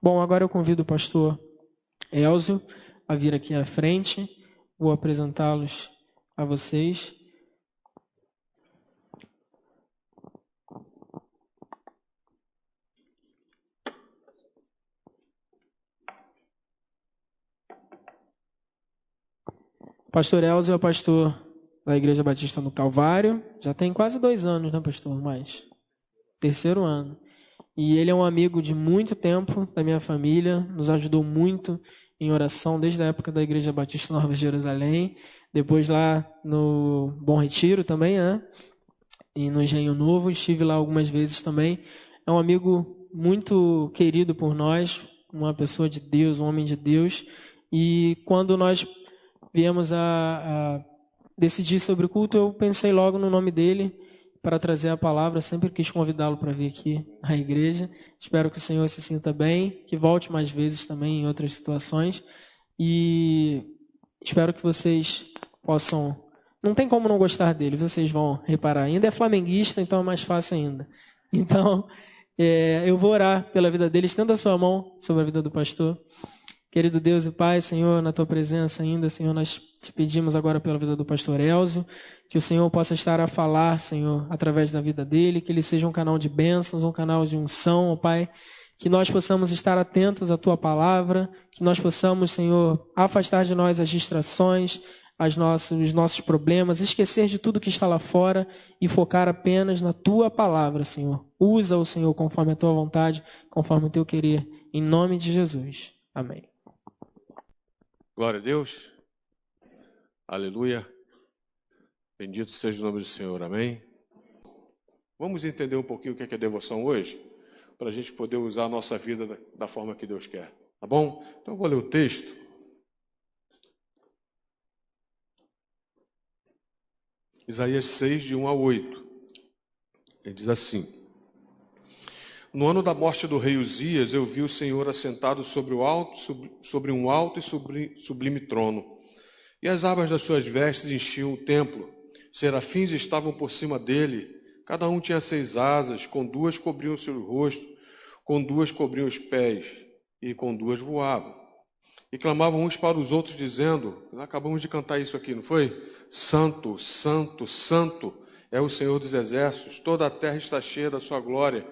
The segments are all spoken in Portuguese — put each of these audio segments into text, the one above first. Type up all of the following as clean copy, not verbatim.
Bom, agora eu convido o pastor Elzio a vir aqui à frente. Vou apresentá-los a vocês. Pastor Elzio é o pastor da Igreja Batista no Calvário. Já tem quase 2 anos, né, pastor? Mais. 3º ano. E ele é um amigo de muito tempo da minha família, nos ajudou muito em oração desde a época da Igreja Batista Nova Jerusalém, depois lá no Bom Retiro também, né? E no Engenho Novo, estive lá algumas vezes também. É um amigo muito querido por nós, uma pessoa de Deus, um homem de Deus. E quando nós viemos a decidir sobre o culto, eu pensei logo no nome dele para trazer a palavra. Sempre quis convidá-lo para vir aqui à igreja. Espero que o Senhor se sinta bem, que volte mais vezes também em outras situações. E espero que vocês possam... Não tem como não gostar dele, vocês vão reparar. Ainda é flamenguista, então é mais fácil ainda. Então, eu vou orar pela vida dele. Estenda a sua mão sobre a vida do pastor. Querido Deus e Pai, Senhor, na Tua presença ainda, Senhor, nós te pedimos agora pela vida do pastor Elzio, que o Senhor possa estar a falar, Senhor, através da vida dele, que ele seja um canal de bênçãos, um canal de unção, ó Pai, que nós possamos estar atentos à Tua palavra, que nós possamos, Senhor, afastar de nós as distrações, os nossos problemas, esquecer de tudo que está lá fora e focar apenas na Tua palavra, Senhor. Usa-o, Senhor, conforme a Tua vontade, conforme o Teu querer, em nome de Jesus. Amém. Glória a Deus. Aleluia. Bendito seja o nome do Senhor. Amém. Vamos entender um pouquinho o que é devoção hoje, para a gente poder usar a nossa vida da forma que Deus quer. Tá bom? Então eu vou ler o texto. Isaías 6, de 1 a 8. Ele diz assim: No ano da morte do rei Uzias, eu vi o Senhor assentado sobre um alto e sublime trono. E as abas das suas vestes enchiam o templo. Serafins estavam por cima dele. Cada um tinha 6 asas, com 2 cobriam o seu rosto, com 2 cobriam os pés, e com 2 voavam. E clamavam uns para os outros, dizendo, acabamos de cantar isso aqui, não foi? Santo, Santo, Santo é o Senhor dos exércitos, toda a terra está cheia da sua glória.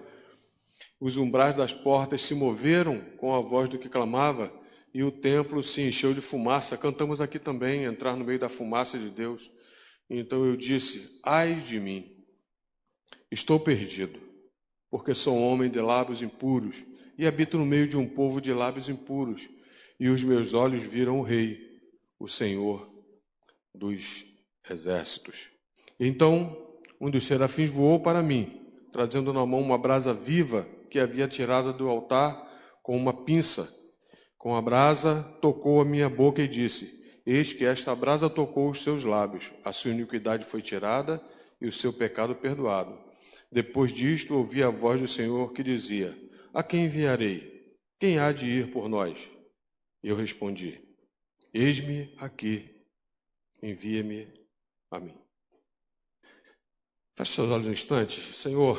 Os umbrais das portas se moveram com a voz do que clamava, e o templo se encheu de fumaça. Cantamos aqui também, entrar no meio da fumaça de Deus. Então eu disse, ai de mim, estou perdido, porque sou um homem de lábios impuros, e habito no meio de um povo de lábios impuros, e os meus olhos viram o Rei, o Senhor dos exércitos. Então um dos serafins voou para mim, trazendo na mão uma brasa viva, que havia tirado do altar com uma pinça. Com a brasa tocou a minha boca e disse, eis que esta brasa tocou os seus lábios, a sua iniquidade foi tirada e o seu pecado perdoado. Depois disto ouvi a voz do Senhor que dizia, a quem enviarei? Quem há de ir por nós? E eu respondi, eis-me aqui, envia-me a mim. Feche seus olhos um instante. Senhor,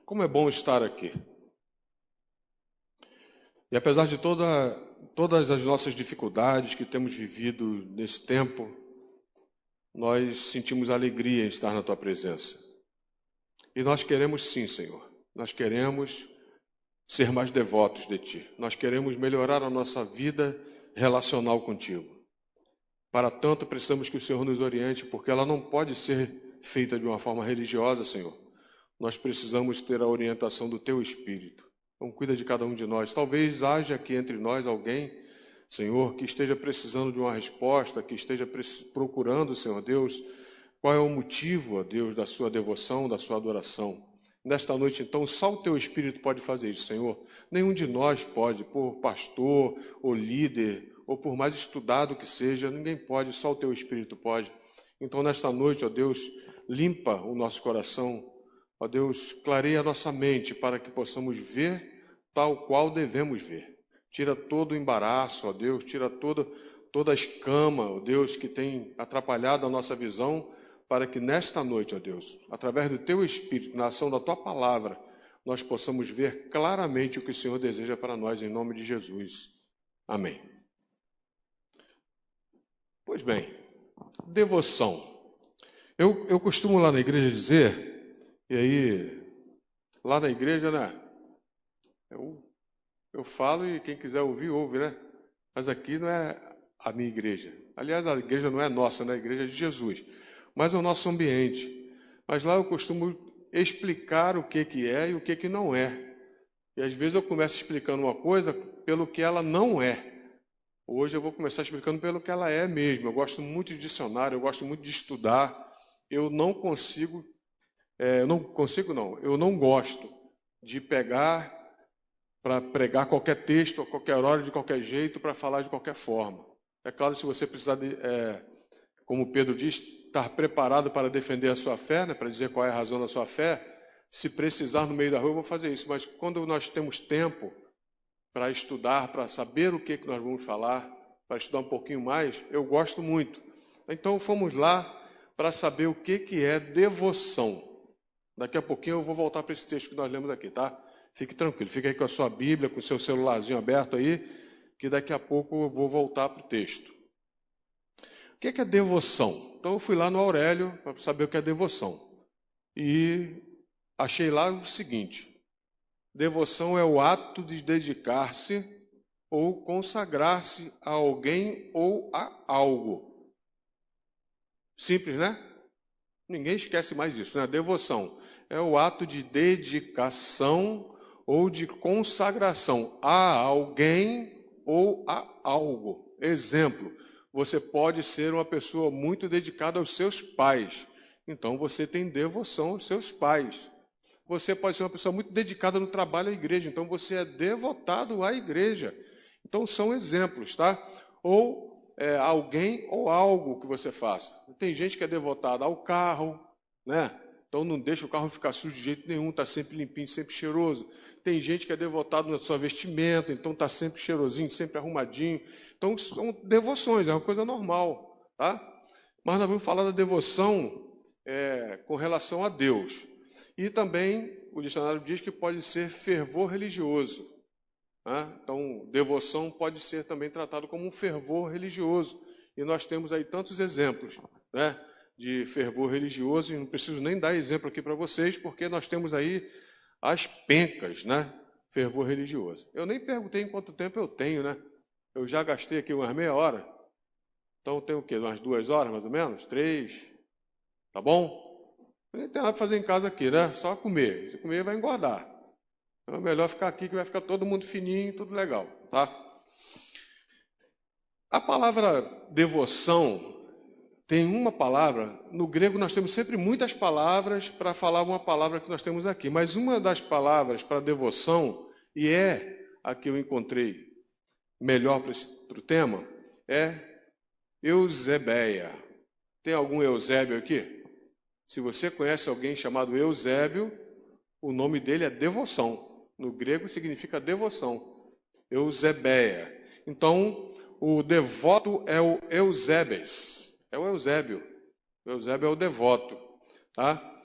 como é bom estar aqui. E apesar de todas as nossas dificuldades que temos vivido nesse tempo, nós sentimos alegria em estar na Tua presença. E nós queremos sim, Senhor, nós queremos ser mais devotos de Ti. Nós queremos melhorar a nossa vida relacional contigo. Para tanto, precisamos que o Senhor nos oriente, porque ela não pode ser feita de uma forma religiosa, Senhor. Nós precisamos ter a orientação do Teu Espírito. Então, cuida de cada um de nós. Talvez haja aqui entre nós alguém, Senhor, que esteja precisando de uma resposta, que esteja procurando, Senhor Deus, qual é o motivo, ó Deus, da sua devoção, da sua adoração. Nesta noite, então, só o Teu Espírito pode fazer isso, Senhor. Nenhum de nós pode, por pastor ou líder, ou por mais estudado que seja, ninguém pode, só o Teu Espírito pode. Então, nesta noite, ó Deus, limpa o nosso coração. Ó Deus, clareia a nossa mente para que possamos ver tal qual devemos ver. Tira todo o embaraço, ó Deus, tira toda a escama, ó Deus, que tem atrapalhado a nossa visão, para que nesta noite, ó Deus, através do Teu Espírito, na ação da Tua palavra, nós possamos ver claramente o que o Senhor deseja para nós, em nome de Jesus. Amém. Pois bem, devoção. Eu costumo lá na igreja dizer, e aí, lá na igreja, né? Eu falo e quem quiser ouvir, ouve, né? Mas aqui não é a minha igreja. Aliás, a igreja não é nossa, né? A igreja é de Jesus. Mas é o nosso ambiente. Mas lá eu costumo explicar o que é e o que não é. E às vezes eu começo explicando uma coisa pelo que ela não é. Hoje eu vou começar explicando pelo que ela é mesmo. Eu gosto muito de dicionário, eu gosto muito de estudar. Eu não gosto de pegar para pregar qualquer texto, a qualquer hora, de qualquer jeito, para falar de qualquer forma. É claro, se você precisar, como Pedro diz, estar preparado para defender a sua fé, né, para dizer qual é a razão da sua fé, se precisar no meio da rua, eu vou fazer isso. Mas quando nós temos tempo para estudar, para saber o que nós vamos falar, para estudar um pouquinho mais, eu gosto muito. Então, fomos lá para saber o que é devoção. Daqui a pouquinho eu vou voltar para esse texto que nós lemos aqui, tá? Fique tranquilo, fique aí com a sua Bíblia, com o seu celularzinho aberto aí, que daqui a pouco eu vou voltar para o texto. O que é devoção? Então eu fui lá no Aurélio para saber o que é devoção. E achei lá o seguinte: devoção é o ato de dedicar-se ou consagrar-se a alguém ou a algo. Simples, né? Ninguém esquece mais isso, né? Devoção é o ato de dedicação ou de consagração a alguém ou a algo. Exemplo, você pode ser uma pessoa muito dedicada aos seus pais, então você tem devoção aos seus pais. Você pode ser uma pessoa muito dedicada no trabalho à igreja, então você é devotado à igreja. Então são exemplos, tá? Ou alguém ou algo que você faça. Tem gente que é devotada ao carro, né? Então não deixa o carro ficar sujo de jeito nenhum, está sempre limpinho, sempre cheiroso. Tem gente que é devotado na sua vestimenta, então está sempre cheirosinho, sempre arrumadinho. Então são devoções, é uma coisa normal, tá? Mas nós vamos falar da devoção com relação a Deus. E também o dicionário diz que pode ser fervor religioso. Né? Então, devoção pode ser também tratado como um fervor religioso. E nós temos aí tantos exemplos, né, de fervor religioso, e não preciso nem dar exemplo aqui para vocês, porque nós temos aí as pencas, né? Fervor religioso. Eu nem perguntei em quanto tempo eu tenho, né? Eu já gastei aqui umas meia hora. Então, eu tenho o quê? Umas 2 horas, mais ou menos? 3. Tá bom? Não tem nada para fazer em casa aqui, né? Só comer. Se comer, vai engordar. Então, é melhor ficar aqui, que vai ficar todo mundo fininho, tudo legal, tá? A palavra devoção tem uma palavra. No grego nós temos sempre muitas palavras para falar uma palavra que nós temos aqui, mas uma das palavras para devoção, e é a que eu encontrei melhor para o tema, é Eusebeia. Tem algum Eusébio aqui? Se você conhece alguém chamado Eusébio, o nome dele é devoção. No grego significa devoção. Eusebeia. Então, o devoto é o Eusébes. É o Eusébio. O Eusébio é o devoto. Tá?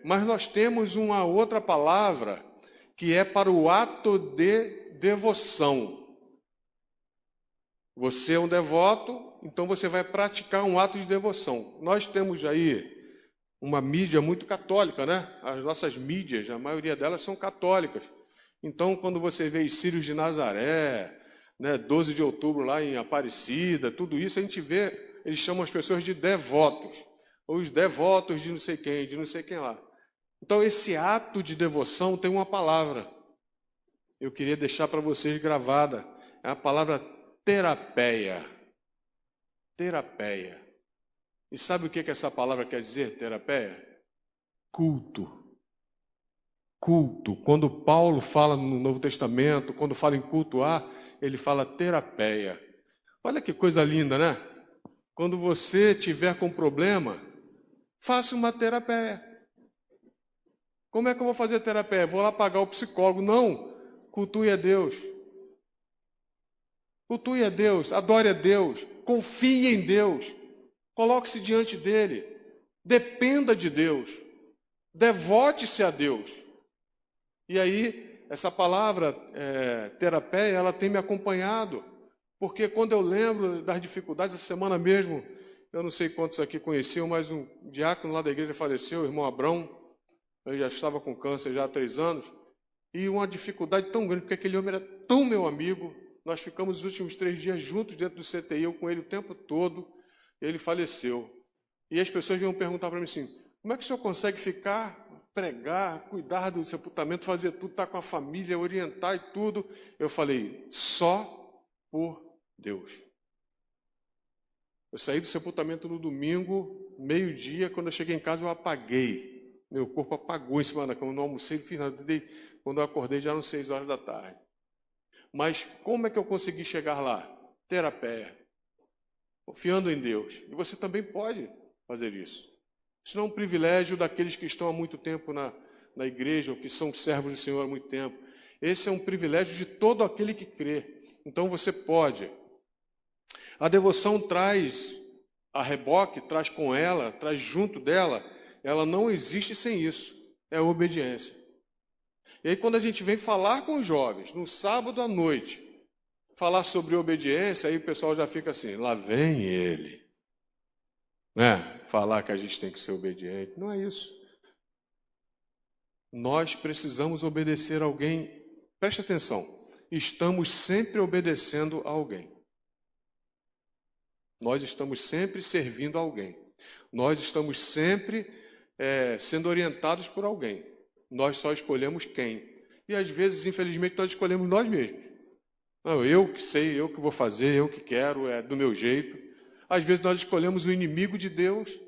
Mas nós temos uma outra palavra que é para o ato de devoção. Você é um devoto, então você vai praticar um ato de devoção. Nós temos aí uma mídia muito católica, né? As nossas mídias, a maioria delas são católicas. Então, quando você vê os Círios de Nazaré, né, 12 de outubro lá em Aparecida, tudo isso a gente vê, eles chamam as pessoas de devotos, ou os devotos de não sei quem lá. Então, esse ato de devoção tem uma palavra. Eu queria deixar para vocês gravada. É a palavra terapeia. Terapeia. E sabe o que essa palavra quer dizer, terapeia? Culto. Culto. Quando Paulo fala no Novo Testamento, quando fala em cultuar, ele fala terapeia. Olha que coisa linda, né? Quando você tiver com problema, faça uma terapeia. Como é que eu vou fazer terapia? Vou lá pagar o psicólogo. Não, cultue a Deus. Cultue a Deus, adore a Deus, confie em Deus, coloque-se diante dEle, dependa de Deus, devote-se a Deus. E aí, essa palavra terapia, ela tem me acompanhado, porque quando eu lembro das dificuldades, essa semana mesmo, eu não sei quantos aqui conheciam, mas um diácono lá da igreja faleceu, o irmão Abrão, ele já estava com câncer já há 3 anos, e uma dificuldade tão grande, porque aquele homem era tão meu amigo, nós ficamos os últimos 3 dias juntos dentro do CTI, eu com ele o tempo todo, e ele faleceu. E as pessoas vinham perguntar para mim assim, como é que o senhor consegue ficar, pregar, cuidar do sepultamento, fazer tudo, estar com a família, orientar e tudo? Eu falei, só por Deus. Eu saí do sepultamento no domingo, meio-dia, quando eu cheguei em casa eu apaguei. Meu corpo apagou em cima da cama, não almocei, não fiz nada. Quando eu acordei já eram 6 horas da tarde. Mas como é que eu consegui chegar lá? Terapia, confiando em Deus. E você também pode fazer isso. Isso não é um privilégio daqueles que estão há muito tempo na igreja, ou que são servos do Senhor há muito tempo. Esse é um privilégio de todo aquele que crê. Então você pode. A devoção traz a reboque, traz com ela, traz junto dela, ela não existe sem isso, é a obediência. E aí quando a gente vem falar com os jovens, no sábado à noite, falar sobre obediência, aí o pessoal já fica assim, lá vem ele. Né? Falar que a gente tem que ser obediente, não é isso. Nós precisamos obedecer a alguém, preste atenção, estamos sempre obedecendo a alguém. Nós estamos sempre servindo a alguém. Nós estamos sempre sendo orientados por alguém. Nós só escolhemos quem. E às vezes, infelizmente, nós escolhemos nós mesmos. Não, eu que sei, eu que vou fazer, eu que quero, é do meu jeito. Às vezes nós escolhemos o inimigo de Deus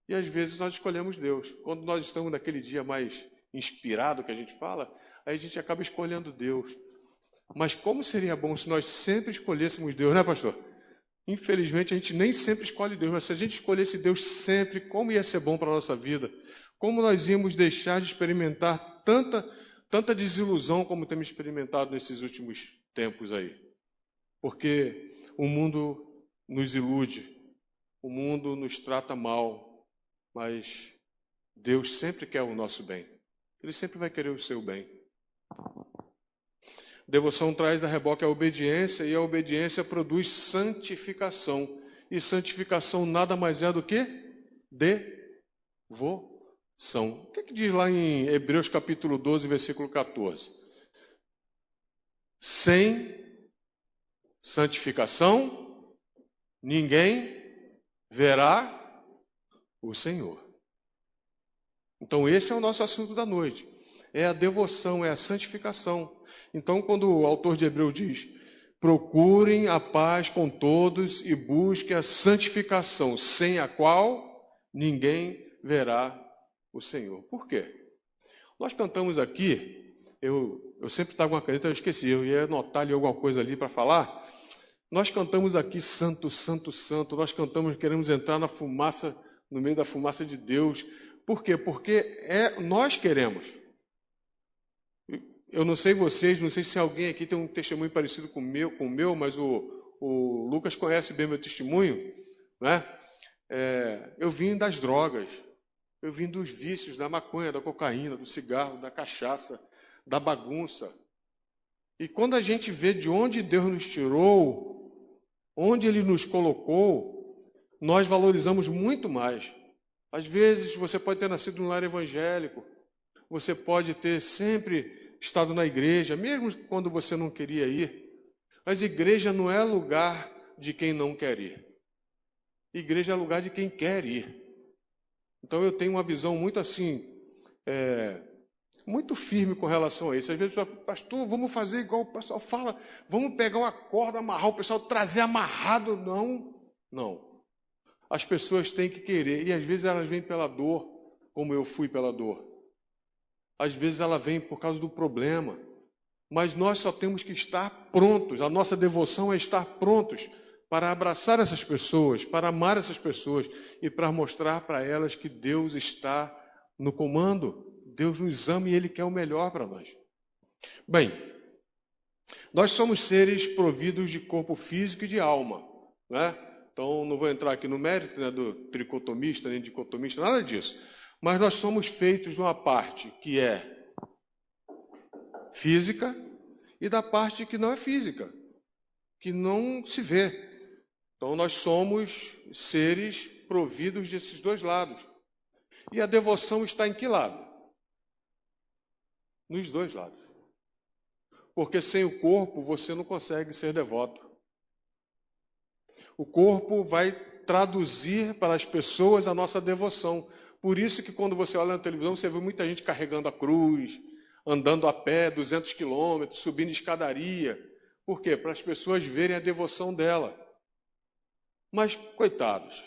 e às vezes nós escolhemos Deus. Quando nós estamos naquele dia mais inspirado que a gente fala, aí a gente acaba escolhendo Deus. Mas como seria bom se nós sempre escolhêssemos Deus, né, pastor? Infelizmente, a gente nem sempre escolhe Deus, mas se a gente escolhesse Deus sempre, como ia ser bom para a nossa vida? Como nós íamos deixar de experimentar tanta desilusão como temos experimentado nesses últimos tempos aí? Porque o mundo nos ilude, o mundo nos trata mal, mas Deus sempre quer o nosso bem. Ele sempre vai querer o seu bem. Devoção traz da reboque a obediência, e a obediência produz santificação. E santificação nada mais é do que devoção. O que diz lá em Hebreus capítulo 12, versículo 14? Sem santificação, ninguém verá o Senhor. Então esse é o nosso assunto da noite. É a devoção, é a santificação. Então, quando o autor de Hebreus diz, procurem a paz com todos e busquem a santificação, sem a qual ninguém verá o Senhor. Por quê? Nós cantamos aqui, eu sempre estava com uma caneta, eu esqueci, eu ia anotar ali alguma coisa ali para falar. Nós cantamos aqui, santo, santo, santo, nós cantamos, queremos entrar na fumaça, no meio da fumaça de Deus. Por quê? Porque nós queremos. Eu não sei vocês, não sei se alguém aqui tem um testemunho parecido com o meu, mas o Lucas conhece bem meu testemunho, né? Eu vim das drogas, eu vim dos vícios, da maconha, da cocaína, do cigarro, da cachaça, da bagunça. E quando a gente vê de onde Deus nos tirou, onde Ele nos colocou, nós valorizamos muito mais. Às vezes você pode ter nascido num lar evangélico, você pode ter sempre estado na igreja, mesmo quando você não queria ir. Mas igreja não é lugar de quem não quer ir. Igreja é lugar de quem quer ir. Então eu tenho uma visão muito assim, muito firme com relação a isso. Às vezes, pastor, vamos fazer igual o pessoal fala, vamos pegar uma corda, amarrar o pessoal, trazer amarrado. Não. As pessoas têm que querer, e às vezes elas vêm pela dor, como eu fui pela dor. Às vezes ela vem por causa do problema, mas nós só temos que estar prontos. A nossa devoção é estar prontos para abraçar essas pessoas, para amar essas pessoas e para mostrar para elas que Deus está no comando. Deus nos ama e Ele quer o melhor para nós. Bem, nós somos seres providos de corpo físico e de alma, né? Então, não vou entrar aqui no mérito, né, do tricotomista, nem dicotomista, nada disso. Mas nós somos feitos de uma parte que é física e da parte que não é física, que não se vê. Então nós somos seres providos desses dois lados. E a devoção está em que lado? Nos dois lados. Porque sem o corpo você não consegue ser devoto. O corpo vai traduzir para as pessoas a nossa devoção. Por isso que quando você olha na televisão, você vê muita gente carregando a cruz, andando a pé 200 quilômetros, subindo escadaria. Por quê? Para as pessoas verem a devoção dela. Mas, coitados,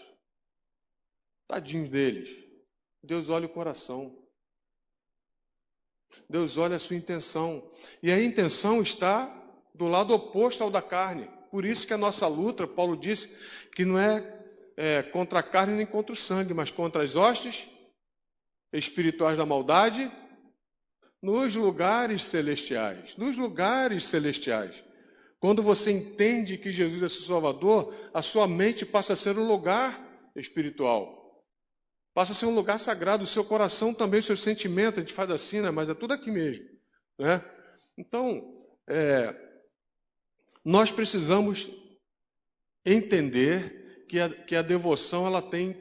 tadinhos deles, Deus olha o coração. Deus olha a sua intenção. E a intenção está do lado oposto ao da carne. Por isso que a nossa luta, Paulo disse, que não é contra a carne nem contra o sangue, mas contra as hostes espirituais da maldade nos lugares celestiais. Nos lugares celestiais. Quando você entende que Jesus é seu Salvador, a sua mente passa a ser um lugar espiritual. Passa a ser um lugar sagrado, o seu coração também, o seu sentimento, a gente faz assim, né? Mas é tudo aqui mesmo. Né? Então, nós precisamos entender que a devoção ela tem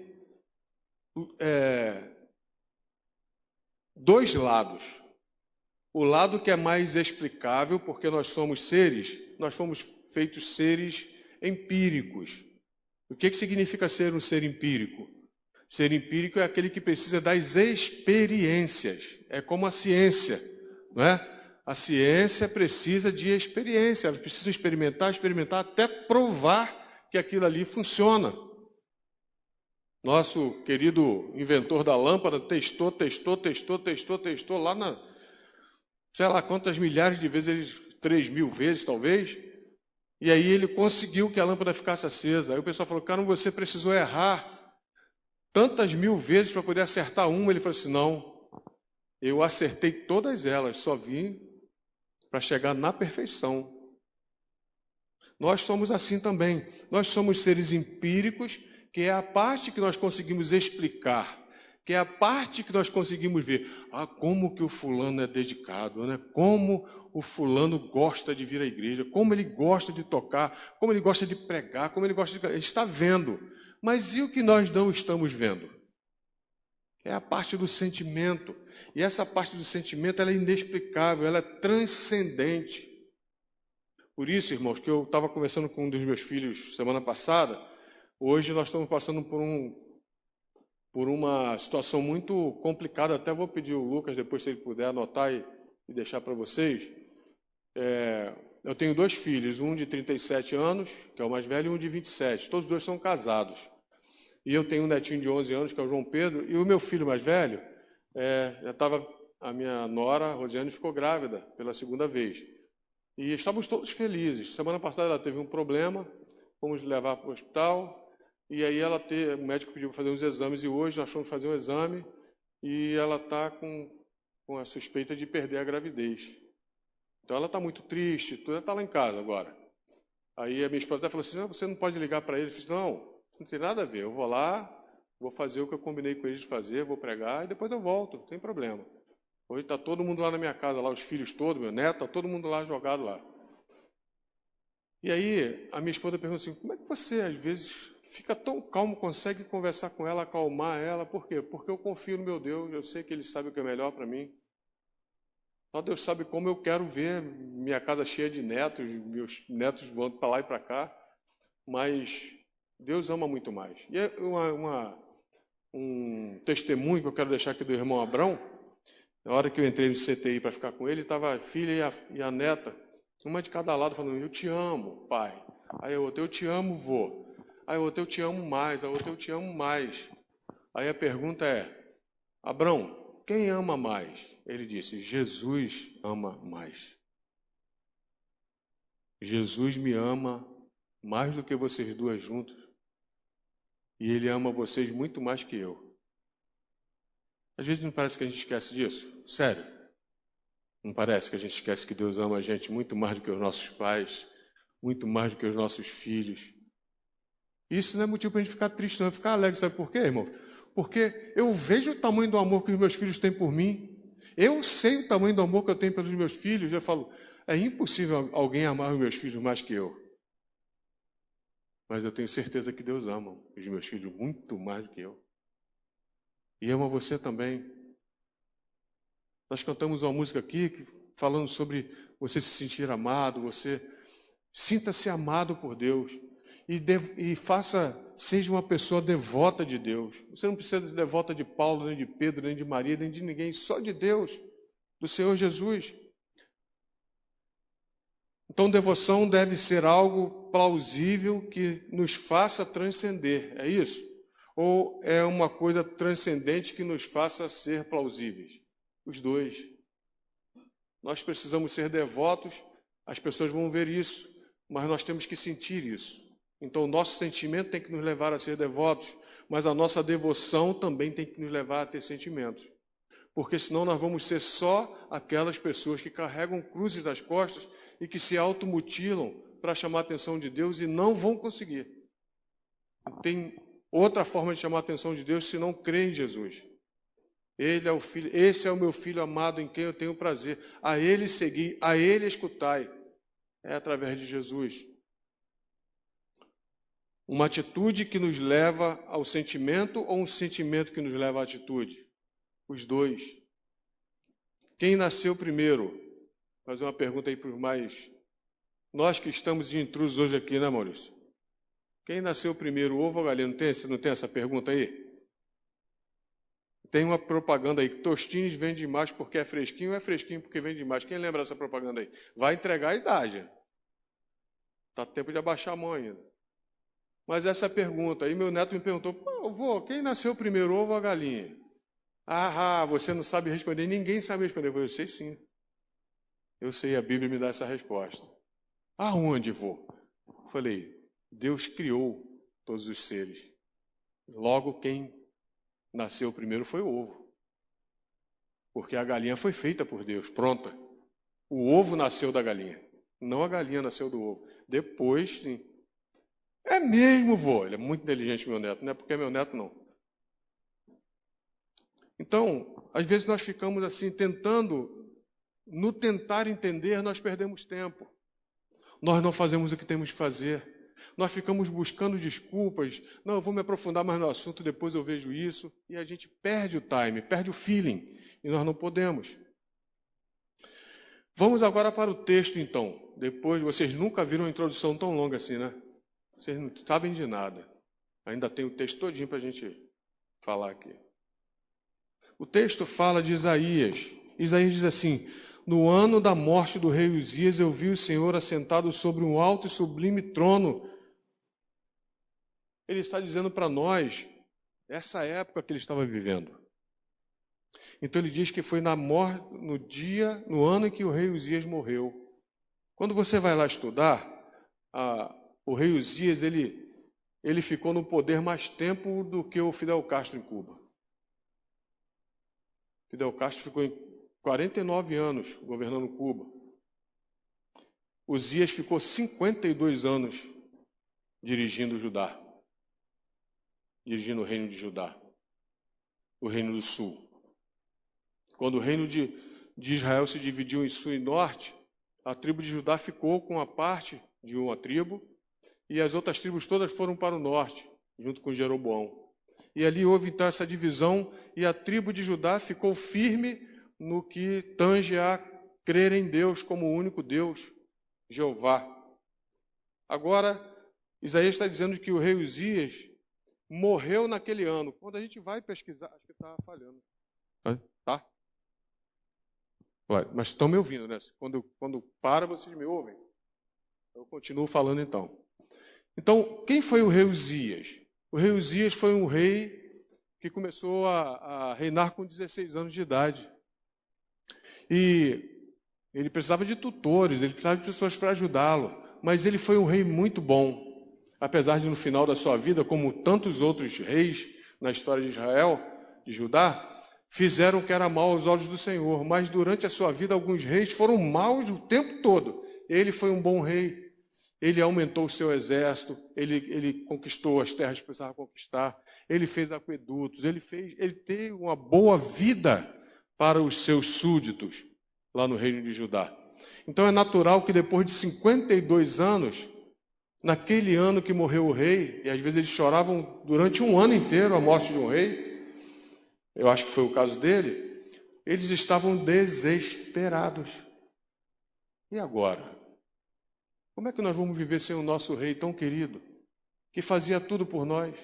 dois lados. O lado que é mais explicável, porque nós somos fomos feitos seres empíricos. O que significa ser um ser empírico? Ser empírico é aquele que precisa das experiências. É como a ciência, não é? A ciência precisa de experiência. Ela precisa experimentar até provar que aquilo ali funciona. Nosso querido inventor da lâmpada testou lá na... sei lá quantas milhares de vezes, 3.000 vezes talvez, e aí ele conseguiu que a lâmpada ficasse acesa. Aí o pessoal falou, cara, você precisou errar tantas 1.000 vezes para poder acertar uma. Ele falou assim, não, eu acertei todas elas, só vim para chegar na perfeição. Nós somos assim também. Nós somos seres empíricos, que é a parte que nós conseguimos explicar, que é a parte que nós conseguimos ver. Ah, como que o fulano é dedicado, né? Como o fulano gosta de vir à igreja, como ele gosta de tocar, como ele gosta de pregar, como ele gosta de... Ele está vendo. Mas e o que nós não estamos vendo? É a parte do sentimento. E essa parte do sentimento ela é inexplicável, ela é transcendente. Por isso, irmãos, que eu estava conversando com um dos meus filhos semana passada, hoje nós estamos passando por uma situação muito complicada. Até vou pedir o Lucas, depois, se ele puder anotar e deixar para vocês. Eu tenho 2 filhos, um de 37 anos, que é o mais velho, e um de 27. Todos os 2 são casados. E eu tenho um netinho de 11 anos, que é o João Pedro, e o meu filho mais velho, a minha nora, a Rosiane, ficou grávida pela 2ª vez. E estávamos todos felizes. Semana passada ela teve um problema, fomos levar para o hospital, e aí o médico pediu para fazer uns exames, e hoje nós fomos fazer um exame, e ela está com a suspeita de perder a gravidez. Então ela está muito triste, ela está lá em casa agora. Aí a minha esposa até falou assim, você não pode ligar para ele? Eu disse, não tem nada a ver, eu vou lá, vou fazer o que eu combinei com ele de fazer, vou pregar, e depois eu volto, não tem problema. Hoje está todo mundo lá na minha casa, lá os filhos todos, meu neto, está todo mundo lá jogado lá. E aí a minha esposa pergunta assim, como é que você às vezes fica tão calmo, consegue conversar com ela, acalmar ela? Por quê? Porque eu confio no meu Deus, eu sei que Ele sabe o que é melhor para mim. Só Deus sabe como eu quero ver minha casa cheia de netos, meus netos voando para lá e para cá, mas Deus ama muito mais. E é um testemunho que eu quero deixar aqui do irmão Abrão. Na hora que eu entrei no CTI para ficar com ele, estava a filha e a neta, uma de cada lado, falando, eu te amo, pai. Aí a outra, eu te amo, vô. Aí a outra, eu te amo mais. A outra, eu te amo mais. Aí a pergunta é, Abrão, quem ama mais? Ele disse, Jesus ama mais. Jesus me ama mais do que vocês duas juntas. E Ele ama vocês muito mais que eu. Às vezes não parece que a gente esquece disso? Sério. Não parece que a gente esquece que Deus ama a gente muito mais do que os nossos pais, muito mais do que os nossos filhos. Isso não é motivo para a gente ficar triste, não, ficar alegre. Sabe por quê, irmão? Porque eu vejo o tamanho do amor que os meus filhos têm por mim. Eu sei o tamanho do amor que eu tenho pelos meus filhos. Eu falo, é impossível alguém amar os meus filhos mais que eu. Mas eu tenho certeza que Deus ama os meus filhos muito mais do que eu. E ama você também. Nós cantamos uma música aqui falando sobre você se sentir amado, você sinta-se amado por Deus e seja uma pessoa devota de Deus. Você não precisa de devota de Paulo, nem de Pedro, nem de Maria, nem de ninguém, só de Deus, do Senhor Jesus. Então, devoção deve ser algo plausível que nos faça transcender, é isso? Ou é uma coisa transcendente que nos faça ser plausíveis? Os dois. Nós precisamos ser devotos, as pessoas vão ver isso, mas nós temos que sentir isso. Então, o nosso sentimento tem que nos levar a ser devotos, mas a nossa devoção também tem que nos levar a ter sentimentos. Porque senão nós vamos ser só aquelas pessoas que carregam cruzes nas costas e que se automutilam para chamar a atenção de Deus e não vão conseguir. Tem outra forma de chamar a atenção de Deus se não crer em Jesus. Ele é o filho, esse é o meu filho amado em quem eu tenho prazer. A ele segui, a ele escutai. É através de Jesus. Uma atitude que nos leva ao sentimento ou um sentimento que nos leva à atitude? Os dois. Quem nasceu primeiro? Vou fazer uma pergunta aí para os mais... Nós que estamos de intrusos hoje aqui, né, Maurício? Quem nasceu primeiro, o ovo ou a galinha? Não tem essa pergunta aí? Tem uma propaganda aí, Tostines vende mais porque é fresquinho ou é fresquinho porque vende mais? Quem lembra dessa propaganda aí? Vai entregar a idade. Está tempo de abaixar a mão ainda. Mas essa pergunta, aí meu neto me perguntou, vô, quem nasceu primeiro, o ovo ou a galinha? Ah, você não sabe responder, ninguém sabe responder. Eu sei sim. Eu sei, a Bíblia me dá essa resposta. Aonde, vô? Eu falei, Deus criou todos os seres. Logo, quem nasceu primeiro foi o ovo. Porque a galinha foi feita por Deus, pronta. O ovo nasceu da galinha, não a galinha nasceu do ovo. Depois, sim. É mesmo, vô. Ele é muito inteligente, meu neto. Não é porque é meu neto, não. Então, às vezes nós ficamos assim, no tentar entender, nós perdemos tempo. Nós não fazemos o que temos de fazer. Nós ficamos buscando desculpas. Não, eu vou me aprofundar mais no assunto, depois eu vejo isso. E a gente perde o time, perde o feeling. E nós não podemos. Vamos agora para o texto, então. Depois, vocês nunca viram uma introdução tão longa assim, né? Vocês não sabem de nada. Ainda tem o texto todinho para a gente falar aqui. O texto fala de Isaías. Isaías diz assim, no ano da morte do rei Uzias, eu vi o Senhor assentado sobre um alto e sublime trono. Ele está dizendo para nós, essa época que ele estava vivendo. Então ele diz que foi no ano em que o rei Uzias morreu. Quando você vai lá estudar, o rei Uzias, ele ficou no poder mais tempo do que o Fidel Castro em Cuba. Fidel Castro ficou 49 anos governando Cuba. Uzias ficou 52 anos dirigindo o Judá, dirigindo o reino de Judá, o reino do sul. Quando o reino de Israel se dividiu em sul e norte, a tribo de Judá ficou com a parte de uma tribo e as outras tribos todas foram para o norte, junto com Jeroboão. E ali houve então essa divisão e a tribo de Judá ficou firme no que tange a crer em Deus como o único Deus, Jeová. Agora, Isaías está dizendo que o rei Uzias morreu naquele ano. Quando a gente vai pesquisar, acho que está falhando. Tá? Mas estão me ouvindo, né? Quando para, vocês me ouvem. Eu continuo falando então. Então, quem foi o rei Uzias? O rei Uzias foi um rei que começou a reinar com 16 anos de idade. E ele precisava de tutores, ele precisava de pessoas para ajudá-lo. Mas ele foi um rei muito bom. Apesar de no final da sua vida, como tantos outros reis na história de Israel, de Judá, fizeram o que era mal aos olhos do Senhor. Mas durante a sua vida, alguns reis foram maus o tempo todo. Ele foi um bom rei. Ele aumentou o seu exército, ele conquistou as terras que precisava conquistar, ele fez aquedutos, ele teve uma boa vida para os seus súditos lá no reino de Judá. Então é natural que depois de 52 anos, naquele ano que morreu o rei, e às vezes eles choravam durante um ano inteiro a morte de um rei, eu acho que foi o caso dele, eles estavam desesperados. E agora? Como é que nós vamos viver sem o nosso rei tão querido, que fazia tudo por nós?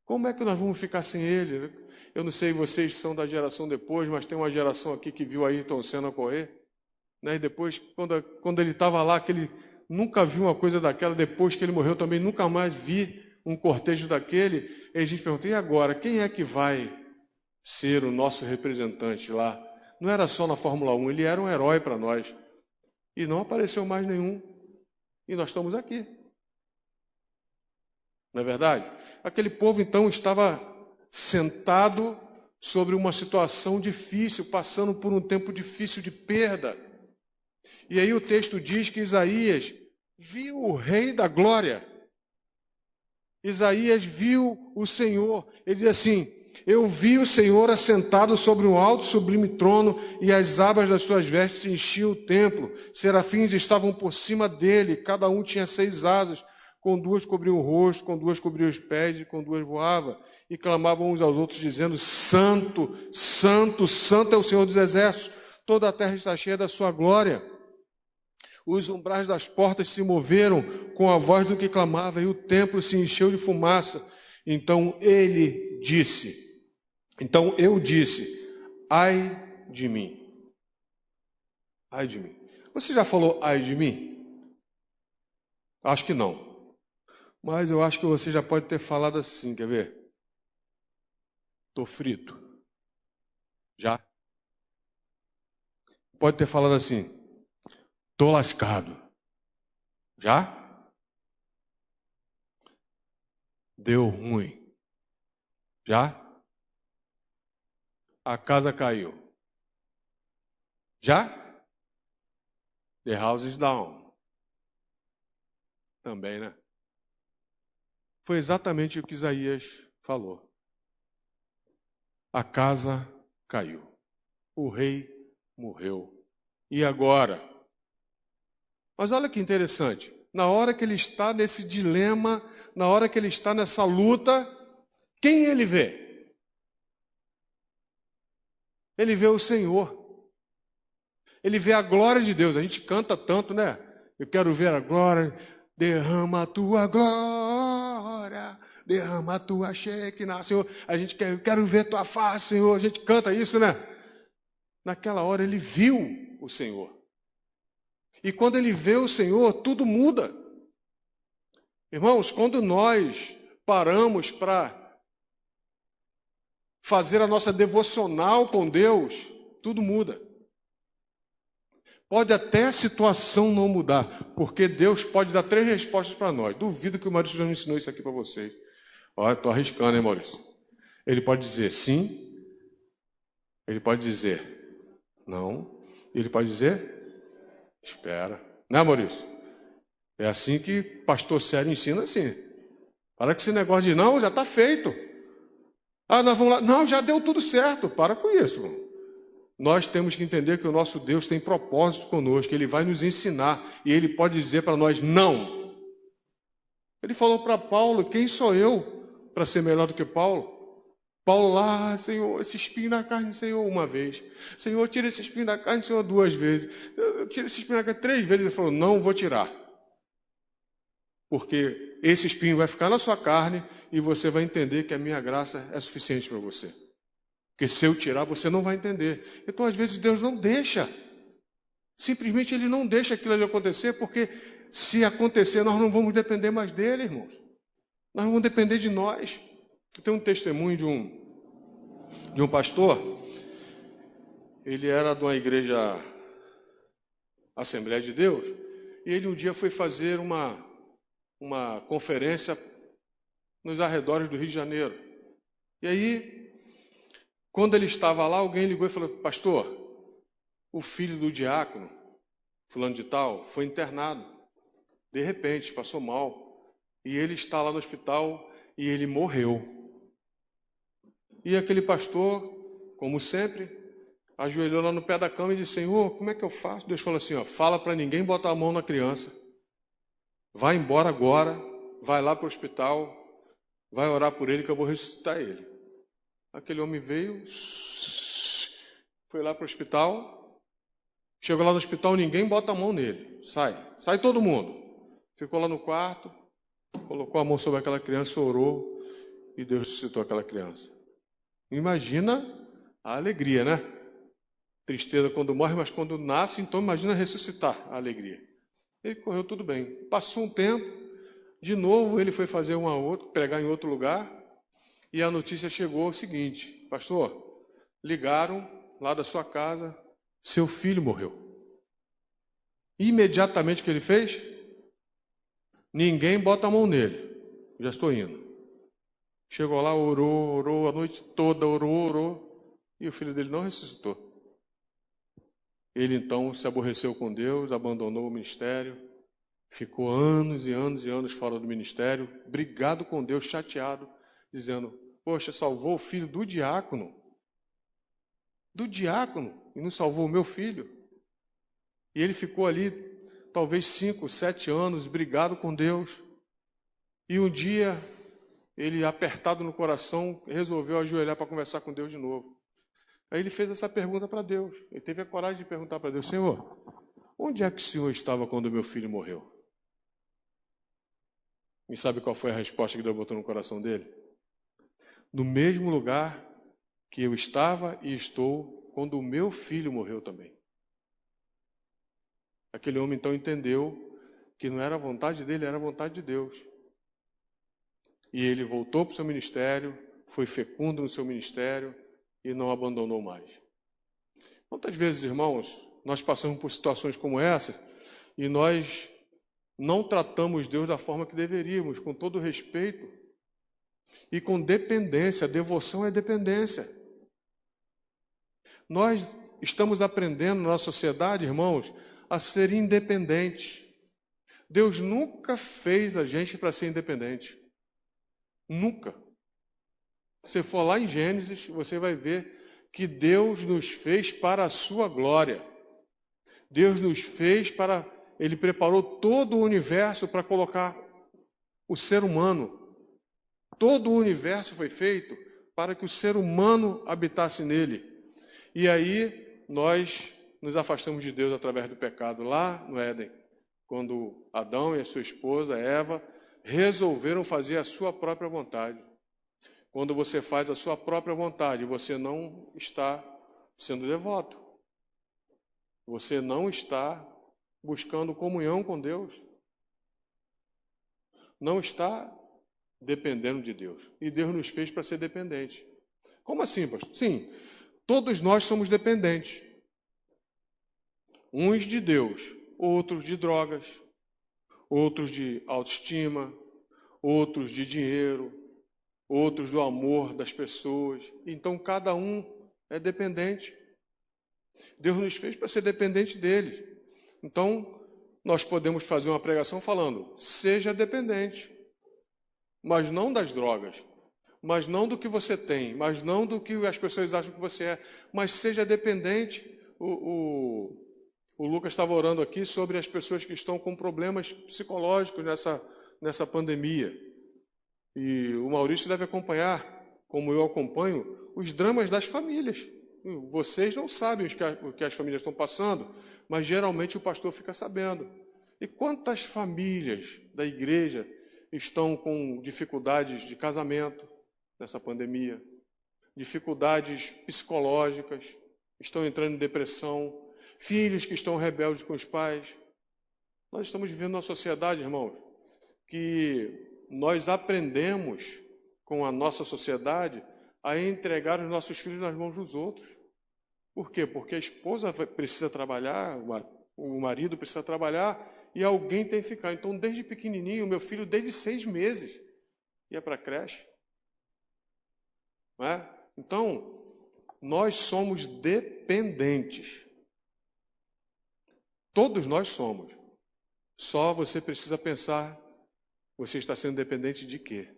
Como é que nós vamos ficar sem ele? Eu não sei, vocês são da geração depois, mas tem uma geração aqui que viu Ayrton Senna correr, né? E depois, quando ele estava lá, que ele nunca viu uma coisa daquela, depois que ele morreu também, nunca mais vi um cortejo daquele. E a gente pergunta, e agora, quem é que vai ser o nosso representante lá? Não era só na Fórmula 1, ele era um herói para nós. E não apareceu mais nenhum. E nós estamos aqui. Não é verdade? Aquele povo, então, estava sentado sobre uma situação difícil, passando por um tempo difícil de perda. E aí o texto diz que Isaías viu o Rei da Glória. Isaías viu o Senhor. Ele diz assim, eu vi o Senhor assentado sobre um alto sublime trono, e as abas das suas vestes enchiam o templo. Serafins estavam por cima dele, cada um tinha 6 asas, com 2 cobriam o rosto, com 2 cobriam os pés, e com 2 voava. E clamavam uns aos outros, dizendo, Santo, Santo, Santo é o Senhor dos Exércitos, toda a terra está cheia da sua glória. Os umbrais das portas se moveram com a voz do que clamava, e o templo se encheu de fumaça. Então eu disse, ai de mim. Ai de mim. Você já falou ai de mim? Acho que não. Mas eu acho que você já pode ter falado assim, quer ver? Estou frito. Já? Pode ter falado assim, estou lascado. Já? Deu ruim. Já? A casa caiu. Já? The house is down. Também, né? Foi exatamente o que Isaías falou. A casa caiu. O rei morreu. E agora? Mas olha que interessante. Na hora que ele está nesse dilema, na hora que ele está nessa luta, quem ele vê? Ele vê o Senhor. Ele vê a glória de Deus. A gente canta tanto, né? Eu quero ver a glória. Derrama a tua glória. Derrama a tua Shekinah, Senhor. Eu quero ver tua face, Senhor. A gente canta isso, né? Naquela hora ele viu o Senhor. E quando ele vê o Senhor, tudo muda. Irmãos, quando nós paramos para fazer a nossa devocional com Deus, tudo muda. Pode até a situação não mudar, porque Deus pode dar 3 respostas para nós. Duvido que o Maurício já me ensinou isso aqui para vocês. Olha, estou arriscando, hein, Maurício? Ele pode dizer sim, ele pode dizer não, e ele pode dizer espera. Né, Maurício? É assim que pastor sério ensina assim. Para que esse negócio de não, já está feito. Ah, nós vamos lá. Não, já deu tudo certo. Para com isso, irmão. Nós temos que entender que o nosso Deus tem propósito conosco, Ele vai nos ensinar, e Ele pode dizer para nós não. Ele falou para Paulo, quem sou eu para ser melhor do que Paulo? Paulo lá, Senhor, esse espinho na carne, Senhor, uma vez. Senhor, tira esse espinho da carne, Senhor, 2 vezes. Tira esse espinho da carne 3 vezes. Ele falou, não vou tirar. Porque esse espinho vai ficar na sua carne e você vai entender que a minha graça é suficiente para você. Porque se eu tirar, você não vai entender. Então, às vezes, Deus não deixa. Simplesmente Ele não deixa aquilo ali acontecer, porque se acontecer, nós não vamos depender mais dEle, irmãos. Nós vamos depender de nós. Eu tenho um testemunho de um pastor. Ele era de uma igreja Assembleia de Deus. E ele um dia foi fazer uma conferência nos arredores do Rio de Janeiro. E aí, quando ele estava lá, alguém ligou e falou, pastor, o filho do diácono, fulano de tal, foi internado. De repente, passou mal. E ele está lá no hospital e ele morreu. E aquele pastor como sempre, ajoelhou lá no pé da cama e disse: Senhor, como é que eu faço? Deus falou assim, ó, fala para ninguém botar a mão na criança. Vai embora agora, vai lá para o hospital, vai orar por ele que eu vou ressuscitar ele. Aquele homem veio, foi lá para o hospital, chegou lá no hospital, ninguém bota a mão nele. Sai todo mundo. Ficou lá no quarto, colocou a mão sobre aquela criança, orou e Deus ressuscitou aquela criança. Imagina a alegria, né? Tristeza quando morre, mas quando nasce, então imagina ressuscitar a alegria. Ele correu tudo bem. Passou um tempo, de novo ele foi fazer pregar em outro lugar, e a notícia chegou o seguinte: pastor, ligaram lá da sua casa, seu filho morreu. Imediatamente o que ele fez? Ninguém bota a mão nele. Já estou indo. Chegou lá, orou a noite toda, orou, e o filho dele não ressuscitou. Ele então se aborreceu com Deus, abandonou o ministério, ficou anos e anos e anos fora do ministério, brigado com Deus, chateado, dizendo: poxa, salvou o filho do diácono, e não salvou o meu filho. E ele ficou ali talvez 5, 7 anos brigado com Deus. E um dia, ele apertado no coração, resolveu ajoelhar para conversar com Deus de novo. Aí ele fez essa pergunta para Deus. Ele teve a coragem de perguntar para Deus: Senhor, onde é que o Senhor estava quando meu filho morreu? E sabe qual foi a resposta que Deus botou no coração dele? No mesmo lugar que eu estava e estou quando o meu filho morreu também. Aquele homem então entendeu que não era a vontade dele, era a vontade de Deus. E ele voltou para o seu ministério, foi fecundo no seu ministério e não abandonou mais. Quantas vezes, irmãos, nós passamos por situações como essa e nós não tratamos Deus da forma que deveríamos, com todo respeito e com dependência. Devoção é dependência. Nós estamos aprendendo na nossa sociedade, irmãos, a ser independentes. Deus nunca fez a gente para ser independente. Nunca. Se você for lá em Gênesis, você vai ver que Deus nos fez para a sua glória. Deus nos fez para... Ele preparou todo o universo para colocar o ser humano. Todo o universo foi feito para que o ser humano habitasse nele. E aí nós nos afastamos de Deus através do pecado lá no Éden, quando Adão e a sua esposa Eva resolveram fazer a sua própria vontade. Quando você faz a sua própria vontade, você não está sendo devoto. Você não está buscando comunhão com Deus. Não está dependendo de Deus. E Deus nos fez para ser dependente. Como assim, pastor? Sim, todos nós somos dependentes. Uns de Deus, outros de drogas, outros de autoestima, outros de dinheiro, outros do amor das pessoas. Então, cada um é dependente. Deus nos fez para ser dependente dele. Então, nós podemos fazer uma pregação falando: seja dependente, mas não das drogas, mas não do que você tem, mas não do que as pessoas acham que você é, mas seja dependente. O Lucas estava orando aqui sobre as pessoas que estão com problemas psicológicos nessa pandemia. E o Maurício deve acompanhar, como eu acompanho, os dramas das famílias. Vocês não sabem o que as famílias estão passando, mas geralmente o pastor fica sabendo. E quantas famílias da igreja estão com dificuldades de casamento nessa pandemia, dificuldades psicológicas, estão entrando em depressão, filhos que estão rebeldes com os pais. Nós estamos vivendo uma sociedade, irmãos, que nós aprendemos com a nossa sociedade a entregar os nossos filhos nas mãos dos outros. Por quê? Porque a esposa precisa trabalhar, o marido precisa trabalhar e alguém tem que ficar. Então, desde pequenininho, meu filho, desde 6 meses, ia para a creche. Não é? Então, nós somos dependentes. Todos nós somos. Só você precisa pensar: você está sendo dependente de quê?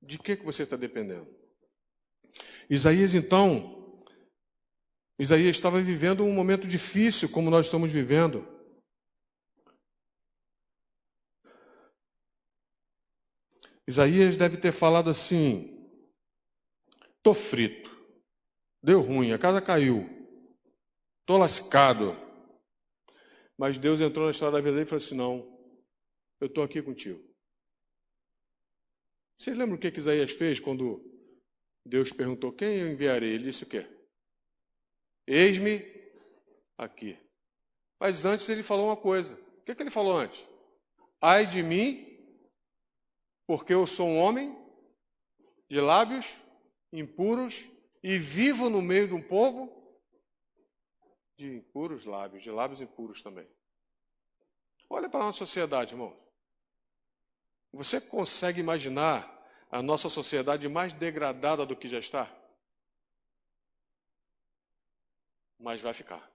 De que você está dependendo? Isaías estava vivendo um momento difícil, como nós estamos vivendo. Isaías deve ter falado assim: estou frito, deu ruim, a casa caiu, estou lascado. Mas Deus entrou na história da vida dele e falou assim: não, eu estou aqui contigo. Vocês lembram o que Isaías fez quando Deus perguntou: quem eu enviarei? Ele disse o quê? Eis-me aqui. Mas antes ele falou uma coisa. O que ele falou antes? Ai de mim, porque eu sou um homem de lábios impuros e vivo no meio de um povo de impuros lábios, de lábios impuros também. Olha para a nossa sociedade, irmão. Você consegue imaginar a nossa sociedade mais degradada do que já está? Mas vai ficar.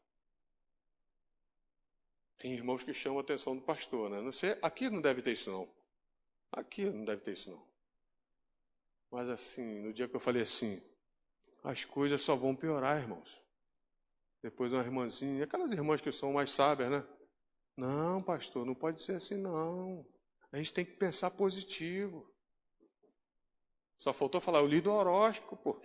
Tem irmãos que chamam a atenção do pastor, né? Não sei, aqui não deve ter isso não. Aqui não deve ter isso não. Mas assim, no dia que eu falei assim, as coisas só vão piorar, irmãos. Depois uma irmãzinha, aquelas irmãs que são mais sábias, né? Não, pastor, não pode ser assim não. A gente tem que pensar positivo. Só faltou falar, eu li do horóscopo, pô.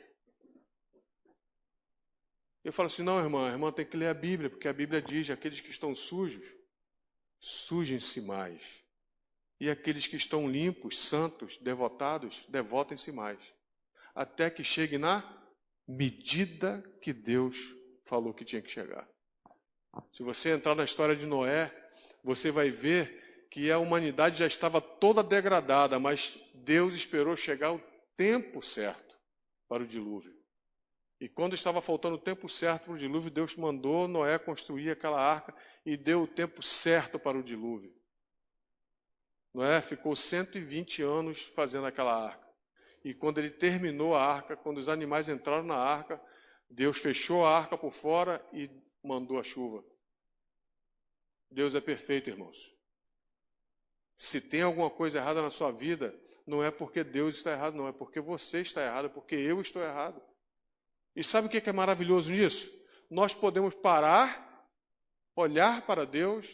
Eu falo assim, não, irmã, a irmã tem que ler a Bíblia, porque a Bíblia diz, aqueles que estão sujos, sujem-se mais. E aqueles que estão limpos, santos, devotados, devotem-se mais. Até que chegue na medida que Deus falou que tinha que chegar. Se você entrar na história de Noé, você vai ver que a humanidade já estava toda degradada, mas Deus esperou chegar o tempo certo para o dilúvio. E quando estava faltando o tempo certo para o dilúvio, Deus mandou Noé construir aquela arca e deu o tempo certo para o dilúvio. Noé ficou 120 anos fazendo aquela arca. E quando ele terminou a arca, quando os animais entraram na arca, Deus fechou a arca por fora e mandou a chuva. Deus é perfeito, irmãos. Se tem alguma coisa errada na sua vida, não é porque Deus está errado, não. É porque você está errado, é porque eu estou errado. E sabe o que é maravilhoso nisso? Nós podemos parar, olhar para Deus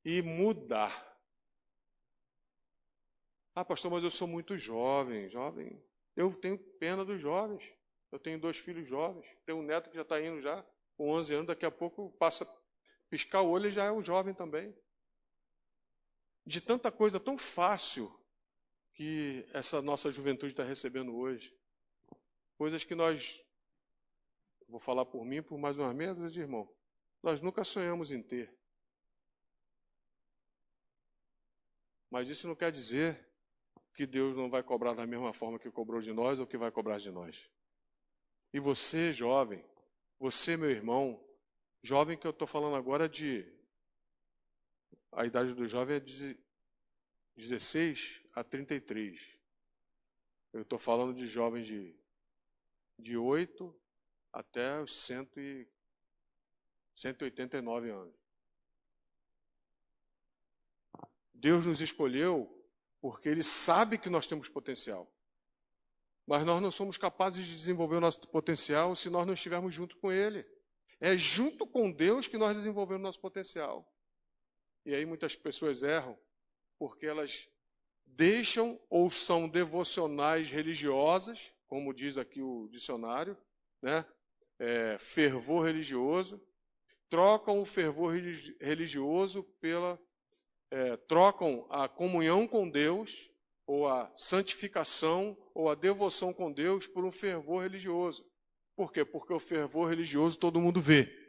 e mudar. Ah, pastor, mas eu sou muito jovem. Eu tenho pena dos jovens. Eu tenho 2 filhos jovens. Tenho um neto que já está indo já, com 11 anos. Daqui a pouco passa a piscar o olho e já é um jovem também. De tanta coisa tão fácil que essa nossa juventude está recebendo hoje. Coisas que nós, vou falar por mim, por mais umas meia dúzia de irmão, nós nunca sonhamos em ter. Mas isso não quer dizer que Deus não vai cobrar da mesma forma que cobrou de nós ou que vai cobrar de nós. E você, jovem, você, meu irmão, jovem que eu estou falando agora a idade do jovem é de 16 a 33. Eu estou falando de jovens de 8 até os 189 anos. Deus nos escolheu porque Ele sabe que nós temos potencial. Mas nós não somos capazes de desenvolver o nosso potencial se nós não estivermos junto com Ele. É junto com Deus que nós desenvolvemos o nosso potencial. E aí muitas pessoas erram porque elas deixam ou são devocionais religiosas, como diz aqui o dicionário, né? Fervor religioso, trocam o fervor religioso trocam a comunhão com Deus, ou a santificação, ou a devoção com Deus por um fervor religioso. Por quê? Porque o fervor religioso todo mundo vê.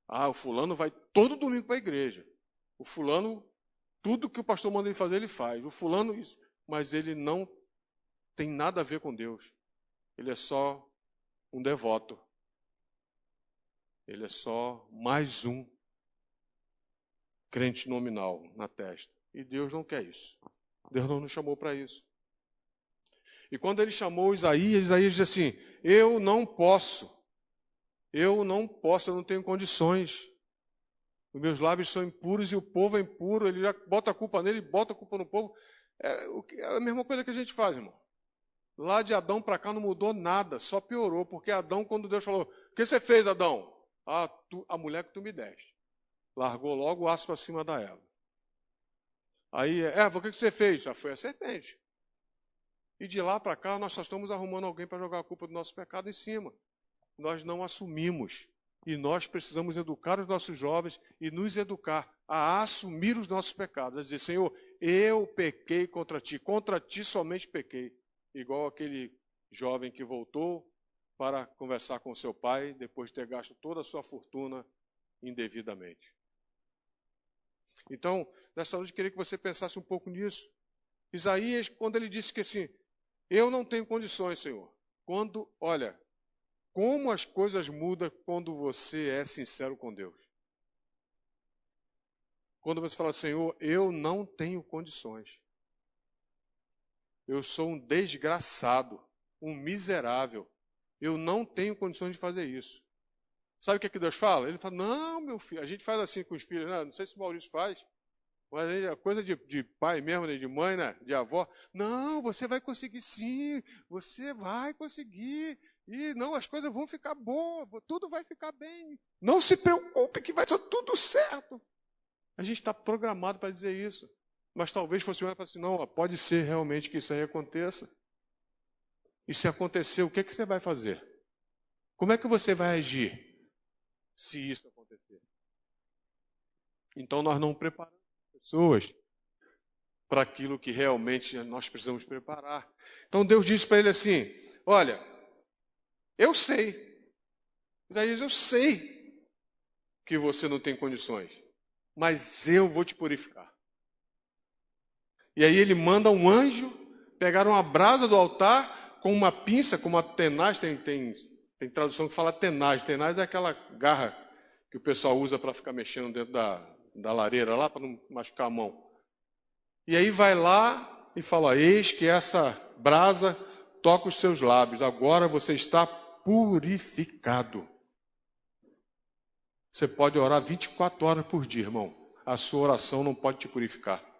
Ah, o fulano vai todo domingo para a igreja. O fulano, tudo que o pastor manda ele fazer, ele faz. O fulano, isso. Mas ele não tem nada a ver com Deus. Ele é só um devoto. Ele é só mais um crente nominal na testa. E Deus não quer isso. Deus não nos chamou para isso. E quando ele chamou Isaías diz assim, eu não posso, eu não tenho condições. Os meus lábios são impuros e o povo é impuro, ele já bota a culpa nele, bota a culpa no povo. É a mesma coisa que a gente faz, irmão. Lá de Adão para cá não mudou nada, só piorou, porque Adão, quando Deus falou, o que você fez, Adão? A mulher que tu me deste. Largou logo o aço para cima da Eva. Aí, Eva, o que você fez? Já foi a serpente. E de lá para cá, nós só estamos arrumando alguém para jogar a culpa do nosso pecado em cima. Nós não assumimos. E nós precisamos educar os nossos jovens e nos educar a assumir os nossos pecados. A dizer, Senhor, eu pequei contra ti somente pequei. Igual aquele jovem que voltou para conversar com seu pai, depois de ter gasto toda a sua fortuna indevidamente. Então, nessa noite, eu queria que você pensasse um pouco nisso. Isaías, quando ele disse que assim, eu não tenho condições, Senhor. Olha, como as coisas mudam quando você é sincero com Deus. Quando você fala, Senhor, eu não tenho condições. Eu sou um desgraçado, um miserável. Eu não tenho condições de fazer isso. Sabe o que Deus fala? Ele fala, não, meu filho. A gente faz assim com os filhos, né? Não sei se o Maurício faz, mas é coisa de pai mesmo, né? De mãe, né? De avó. Não, você vai conseguir sim, você vai conseguir. E não, as coisas vão ficar boas, tudo vai ficar bem. Não se preocupe que vai dar tudo certo. A gente está programado para dizer isso. Mas talvez fosse uma e assim, não, pode ser realmente que isso aí aconteça. E se acontecer, o que você vai fazer? Como é que você vai agir se isso acontecer? Então nós não preparamos as pessoas para aquilo que realmente nós precisamos preparar. Então Deus disse para ele assim, olha, eu sei, Isaías, eu sei que você não tem condições, mas eu vou te purificar. E aí ele manda um anjo pegar uma brasa do altar com uma pinça, com uma tenaz, tem tradução que fala tenaz. Tenaz é aquela garra que o pessoal usa para ficar mexendo dentro da lareira lá, para não machucar a mão. E aí vai lá e fala, eis que essa brasa toca os seus lábios, agora você está purificado. Você pode orar 24 horas por dia, irmão. A sua oração não pode te purificar.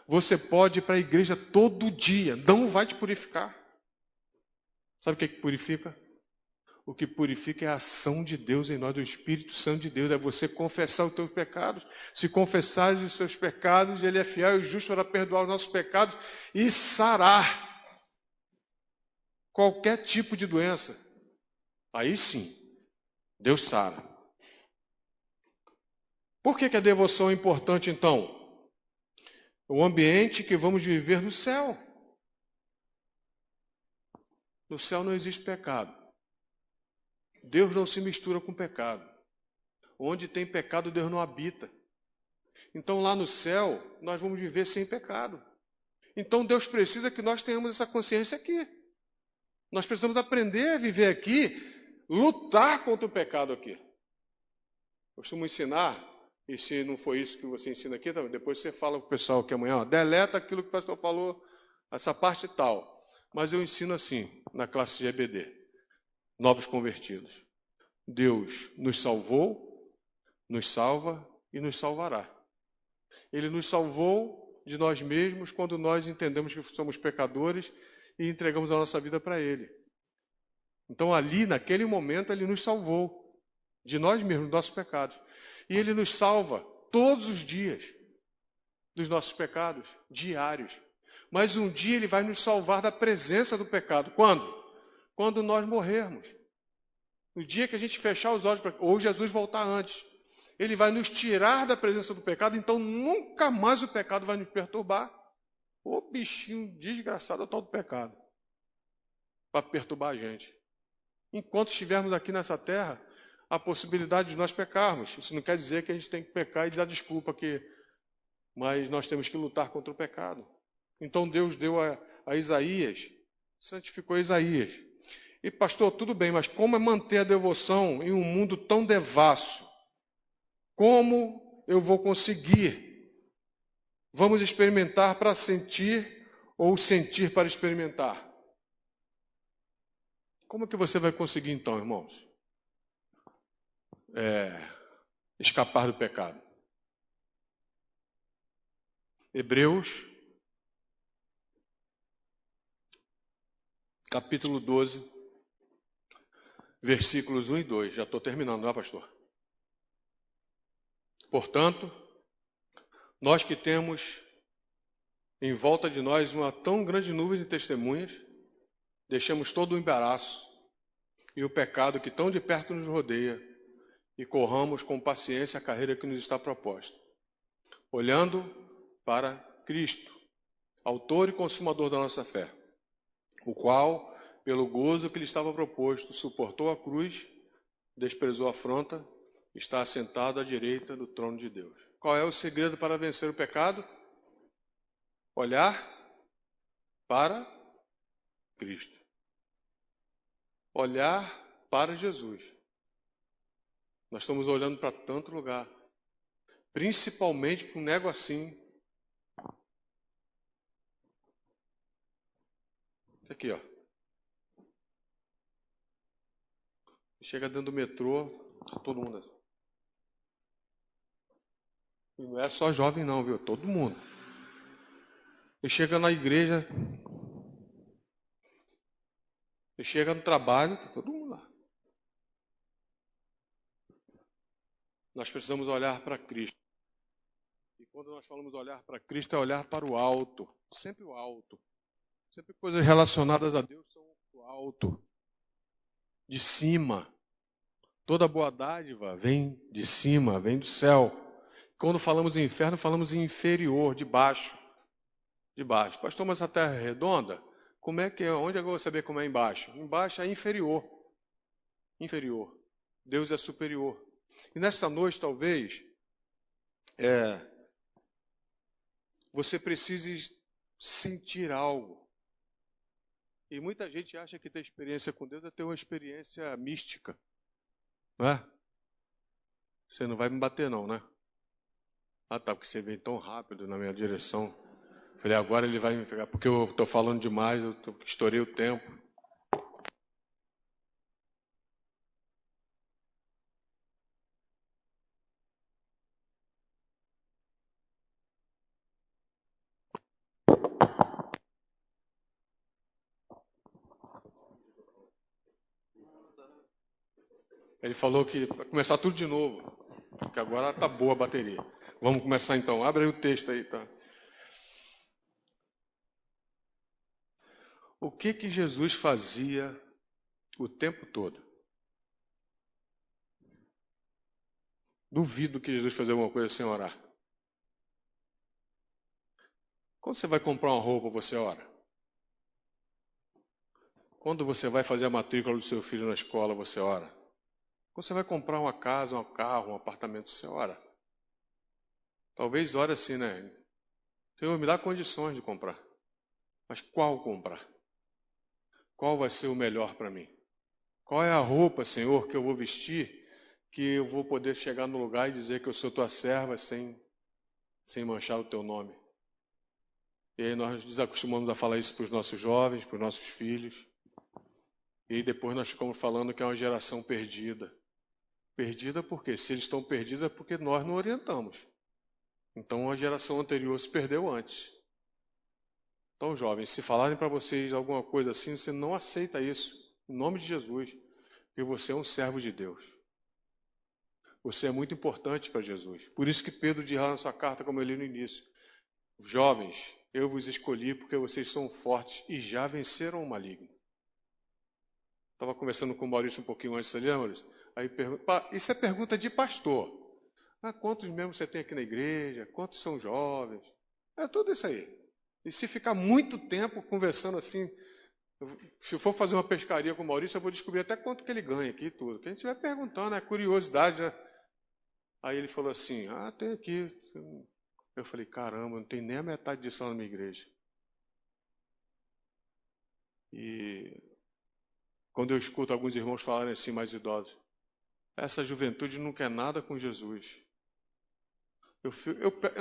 Você pode ir para a igreja todo dia, não vai te purificar. Sabe o que purifica? O que purifica é a ação de Deus em nós, do Espírito Santo de Deus. É você confessar os teus pecados. Se confessares os seus pecados, Ele é fiel e justo para perdoar os nossos pecados e sarar qualquer tipo de doença. Aí sim, Deus sara. Por que a devoção é importante, então? O ambiente que vamos viver no céu. No céu não existe pecado. Deus não se mistura com pecado. Onde tem pecado, Deus não habita. Então lá no céu, nós vamos viver sem pecado. Então Deus precisa que nós tenhamos essa consciência aqui. Nós precisamos aprender a viver aqui, lutar contra o pecado aqui. Eu costumo ensinar, e se não for isso que você ensina aqui, depois você fala para o pessoal que amanhã, deleta aquilo que o pastor falou, essa parte tal. Mas eu ensino assim, na classe de EBD, novos convertidos. Deus nos salvou, nos salva e nos salvará. Ele nos salvou de nós mesmos quando nós entendemos que somos pecadores e entregamos a nossa vida para Ele. Então ali, naquele momento, Ele nos salvou de nós mesmos, dos nossos pecados. E Ele nos salva todos os dias dos nossos pecados, diários. Mas um dia Ele vai nos salvar da presença do pecado. Quando? Quando nós morrermos. No dia que a gente fechar os olhos, ou Jesus voltar antes. Ele vai nos tirar da presença do pecado, então nunca mais o pecado vai nos perturbar. Ô bichinho desgraçado é o tal do pecado. Para perturbar a gente. Enquanto estivermos aqui nessa terra, há possibilidade de nós pecarmos. Isso não quer dizer que a gente tem que pecar e dar desculpa aqui. Mas nós temos que lutar contra o pecado. Então Deus deu a Isaías, santificou Isaías. E pastor, tudo bem, mas como é manter a devoção em um mundo tão devasso? Como eu vou conseguir? Vamos experimentar para sentir ou sentir para experimentar? Como que você vai conseguir então, irmãos? Escapar do pecado. Hebreus capítulo 12, versículos 1 e 2. Já estou terminando, não é, pastor? Portanto, nós que temos em volta de nós uma tão grande nuvem de testemunhas, deixemos todo o embaraço e o pecado que tão de perto nos rodeia e corramos com paciência a carreira que nos está proposta, olhando para Cristo, autor e consumador da nossa fé, o qual, pelo gozo que lhe estava proposto, suportou a cruz, desprezou a afronta, está assentado à direita do trono de Deus. Qual é o segredo para vencer o pecado? Olhar para Cristo. Olhar para Jesus. Nós estamos olhando para tanto lugar, principalmente para um negocinho. Aqui, ó. Chega dentro do metrô, todo mundo assim. E não é só jovem não, viu? Todo mundo. E chega na igreja, e chega no trabalho, todo mundo lá. Nós precisamos olhar para Cristo. E quando nós falamos olhar para Cristo, é olhar para o alto. Sempre o alto. Sempre coisas relacionadas a Deus são o alto. De cima. Toda boa dádiva vem de cima, vem do céu. Quando falamos em inferno, falamos em inferior, de baixo. De baixo. Pastor, mas a terra é redonda? Como é que é? Onde eu vou saber como é embaixo? Embaixo é inferior. Inferior. Deus é superior. E nesta noite, talvez, você precise sentir algo. E muita gente acha que ter experiência com Deus é ter uma experiência mística. Não é? Você não vai me bater não, né? Ah, tá, porque você veio tão rápido na minha direção. Falei, agora ele vai me pegar, porque eu estou falando demais, eu estourei o tempo. Ele falou que vai começar tudo de novo, que agora tá boa a bateria. Vamos começar então, abre aí o texto aí, tá? O que Jesus fazia o tempo todo? Duvido que Jesus fazia alguma coisa sem orar. Quando você vai comprar uma roupa, você ora. Quando você vai fazer a matrícula do seu filho na escola, você ora. Quando você vai comprar uma casa, um carro, um apartamento, você ora. Talvez ore assim, né? Senhor, me dá condições de comprar. Mas qual comprar? Qual vai ser o melhor para mim? Qual é a roupa, Senhor, que eu vou vestir, que eu vou poder chegar no lugar e dizer que eu sou tua serva sem manchar o teu nome? E aí nós desacostumamos a falar isso para os nossos jovens, para os nossos filhos. E aí depois nós ficamos falando que é uma geração perdida. Perdida por quê? Se eles estão perdidos é porque nós não orientamos. Então a geração anterior se perdeu antes. Então, jovens, se falarem para vocês alguma coisa assim, você não aceita isso. Em nome de Jesus. Porque você é um servo de Deus. Você é muito importante para Jesus. Por isso que Pedro diz lá na sua carta, como eu li no início. Jovens, eu vos escolhi porque vocês são fortes e já venceram o maligno. Estava conversando com o Maurício um pouquinho antes, você lembra? Aí isso é pergunta de pastor. Ah, quantos membros você tem aqui na igreja? Quantos são jovens? É tudo isso aí. E se ficar muito tempo conversando assim, se eu for fazer uma pescaria com o Maurício, eu vou descobrir até quanto que ele ganha aqui e tudo. Que a gente vai perguntando, é curiosidade, né? Aí ele falou assim, tem aqui. Eu falei, caramba, não tem nem a metade disso lá na minha igreja. E quando eu escuto alguns irmãos falarem assim, mais idosos, essa juventude não quer nada com Jesus.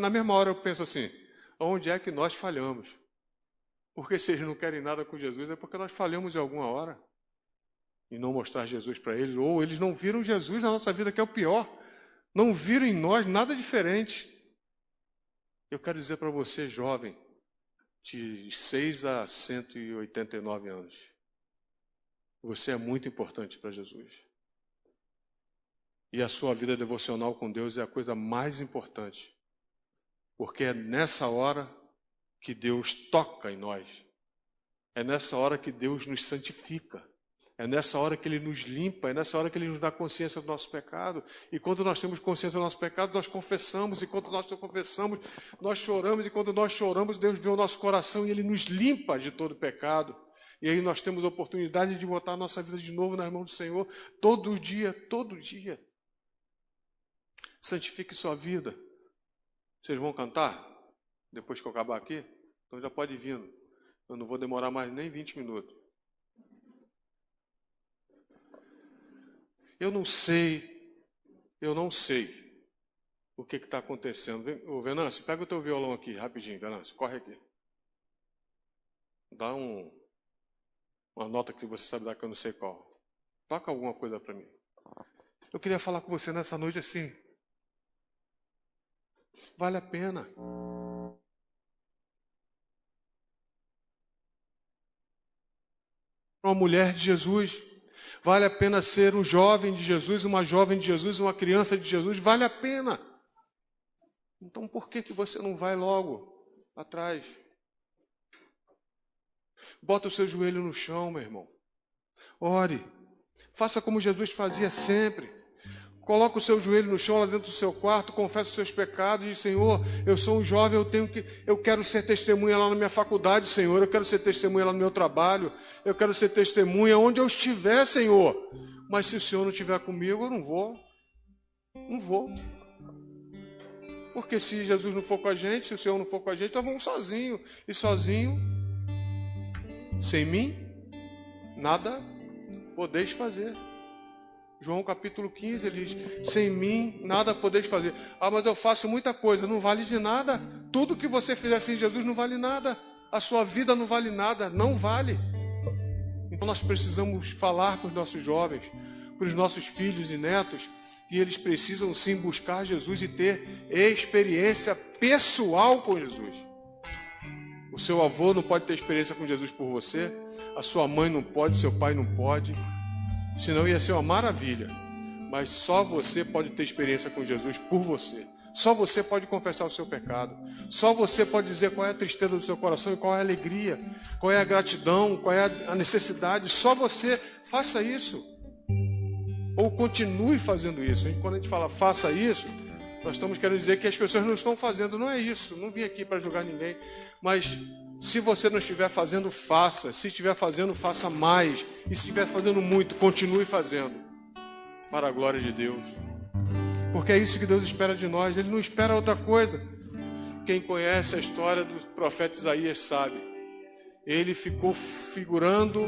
Na mesma hora eu penso assim, onde é que nós falhamos? Porque se eles não querem nada com Jesus, é porque nós falhamos em alguma hora em não mostrar Jesus para eles, ou eles não viram Jesus na nossa vida, que é o pior. Não viram em nós nada diferente. Eu quero dizer para você, jovem, de 6 a 189 anos, Você é muito importante para Jesus. E a sua vida devocional com Deus é a coisa mais importante. Porque é nessa hora que Deus toca em nós. É nessa hora que Deus nos santifica. É nessa hora que Ele nos limpa. É nessa hora que Ele nos dá consciência do nosso pecado. E quando nós temos consciência do nosso pecado, nós confessamos. E quando nós confessamos, nós choramos. E quando nós choramos, Deus vê o nosso coração e Ele nos limpa de todo pecado. E aí nós temos a oportunidade de botar a nossa vida de novo nas mãos do Senhor. Todo dia, todo dia. Santifique sua vida. Vocês vão cantar? Depois que eu acabar aqui? Então já pode ir vindo. Eu não vou demorar mais nem 20 minutos. Eu não sei o que está acontecendo. Ô, Venâncio, pega o teu violão aqui, rapidinho, Venâncio, corre aqui. Dá uma nota que você sabe dar que eu não sei qual. Toca alguma coisa para mim. Eu queria falar com você nessa noite assim. Vale a pena. Uma mulher de Jesus, vale a pena ser um jovem de Jesus, uma jovem de Jesus, uma criança de Jesus, vale a pena. Então por que você não vai logo atrás? Bota o seu joelho no chão, meu irmão. Ore. Faça como Jesus fazia sempre. Coloca o seu joelho no chão lá dentro do seu quarto, confessa os seus pecados e diz, Senhor, eu sou um jovem, eu quero ser testemunha lá na minha faculdade, Senhor, eu quero ser testemunha lá no meu trabalho, eu quero ser testemunha onde eu estiver, Senhor. Mas se o Senhor não estiver comigo, eu não vou. Não vou. Porque se Jesus não for com a gente, se o Senhor não for com a gente, nós vamos sozinho. E sozinho, sem mim, nada podeis fazer. João capítulo 15, ele diz, sem mim nada podeis fazer. Ah, mas eu faço muita coisa, não vale de nada. Tudo que você fizer sem Jesus não vale nada. A sua vida não vale nada, não vale. Então nós precisamos falar com os nossos jovens, com os nossos filhos e netos, que eles precisam sim buscar Jesus e ter experiência pessoal com Jesus. O seu avô não pode ter experiência com Jesus por você, a sua mãe não pode, seu pai não pode. Senão ia ser uma maravilha. Mas só você pode ter experiência com Jesus por você. Só você pode confessar o seu pecado. Só você pode dizer qual é a tristeza do seu coração e qual é a alegria, qual é a gratidão, qual é a necessidade. Só você faça isso. Ou continue fazendo isso. E quando a gente fala faça isso, nós estamos querendo dizer que as pessoas não estão fazendo. Não é isso. Não vim aqui para julgar ninguém. Mas se você não estiver fazendo, faça. Se estiver fazendo, faça mais. E se estiver fazendo muito, continue fazendo. Para a glória de Deus. Porque é isso que Deus espera de nós. Ele não espera outra coisa. Quem conhece a história do profeta Isaías sabe. Ele ficou figurando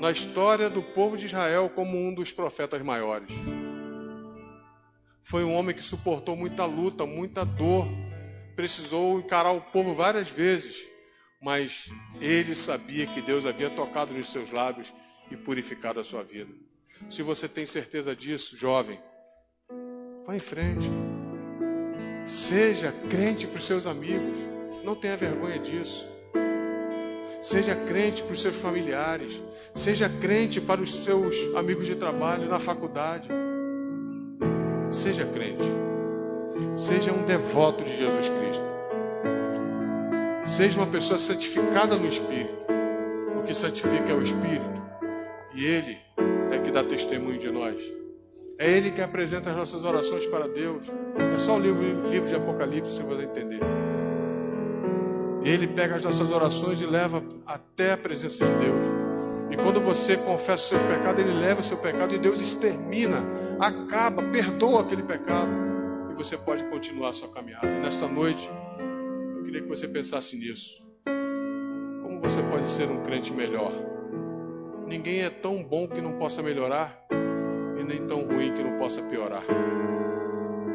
na história do povo de Israel como um dos profetas maiores. Foi um homem que suportou muita luta, muita dor. Precisou encarar o povo várias vezes. Mas ele sabia que Deus havia tocado nos seus lábios e purificado a sua vida. Se você tem certeza disso, jovem, vá em frente. Seja crente para os seus amigos. Não tenha vergonha disso. Seja crente para os seus familiares. Seja crente para os seus amigos de trabalho, na faculdade. Seja crente. Seja um devoto de Jesus Cristo. Seja uma pessoa santificada no Espírito. O que santifica é o Espírito. E Ele é que dá testemunho de nós. É Ele que apresenta as nossas orações para Deus. É só o livro de Apocalipse, você vai entender. Ele pega as nossas orações e leva até a presença de Deus. E quando você confessa os seus pecados, Ele leva o seu pecado e Deus extermina, acaba, perdoa aquele pecado. E você pode continuar a sua caminhada. E nesta noite, eu queria que você pensasse nisso. Como você pode ser um crente melhor? Ninguém é tão bom que não possa melhorar e nem tão ruim que não possa piorar.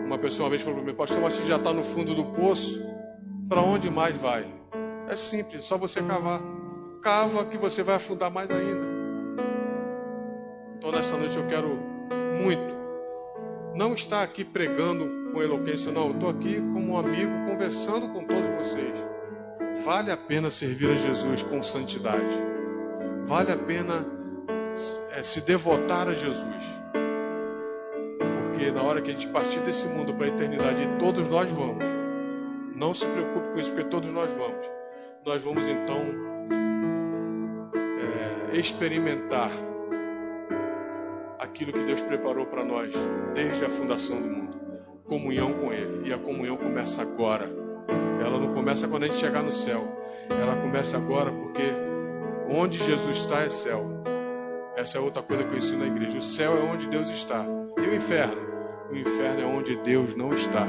Uma pessoa uma vez falou para mim, pastor, mas você já está no fundo do poço, para onde mais vai? É simples, só você cavar. Cava que você vai afundar mais ainda. Então nesta noite eu quero muito não estar aqui pregando com eloquência, não. Eu estou aqui como um amigo conversando com todos vocês. Vale a pena servir a Jesus com santidade. Vale a pena se devotar a Jesus. Porque na hora que a gente partir desse mundo para a eternidade, e todos nós vamos, não se preocupe com isso, porque todos nós vamos então experimentar aquilo que Deus preparou para nós desde a fundação do mundo, comunhão com Ele. E a comunhão começa agora. Ela não começa quando a gente chegar no céu, ela começa agora, porque onde Jesus está é céu. Essa é outra coisa que eu ensino na igreja. O céu é onde Deus está. E o inferno? O inferno é onde Deus não está.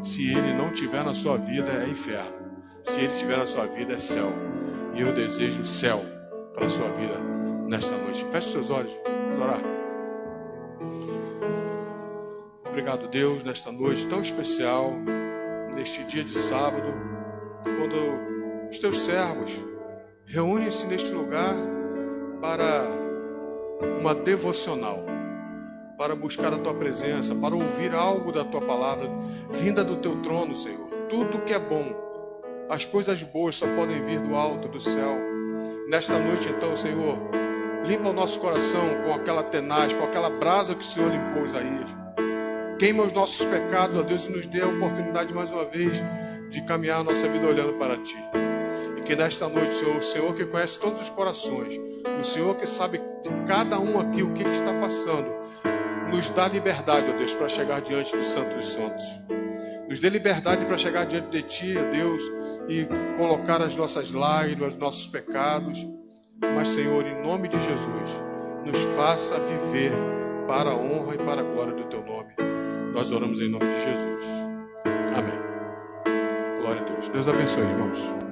Se Ele não estiver na sua vida, é inferno. Se Ele estiver na sua vida, é céu. E eu desejo o céu para a sua vida nesta noite. Feche os seus olhos. Vamos orar. Obrigado, Deus, nesta noite tão especial, neste dia de sábado, quando os teus servos reúnem-se neste lugar para uma devocional, para buscar a tua presença, para ouvir algo da tua palavra, vinda do teu trono, Senhor. Tudo que é bom, as coisas boas só podem vir do alto, do céu. Nesta noite, então, Senhor, limpa o nosso coração com aquela tenaz, com aquela brasa que o Senhor limpou Isaías. Queima os nossos pecados, ó Deus, e nos dê a oportunidade mais uma vez de caminhar a nossa vida olhando para Ti. E que nesta noite, Senhor, o Senhor que conhece todos os corações, o Senhor que sabe de cada um aqui o que está passando, nos dá liberdade, ó Deus, para chegar diante do Santo dos Santos. Nos dê liberdade para chegar diante de Ti, ó Deus, e colocar as nossas lágrimas, os nossos pecados. Mas, Senhor, em nome de Jesus, nos faça viver para a honra e para a glória do Teu nome. Nós oramos em nome de Jesus. Amém. Glória a Deus. Deus abençoe, irmãos.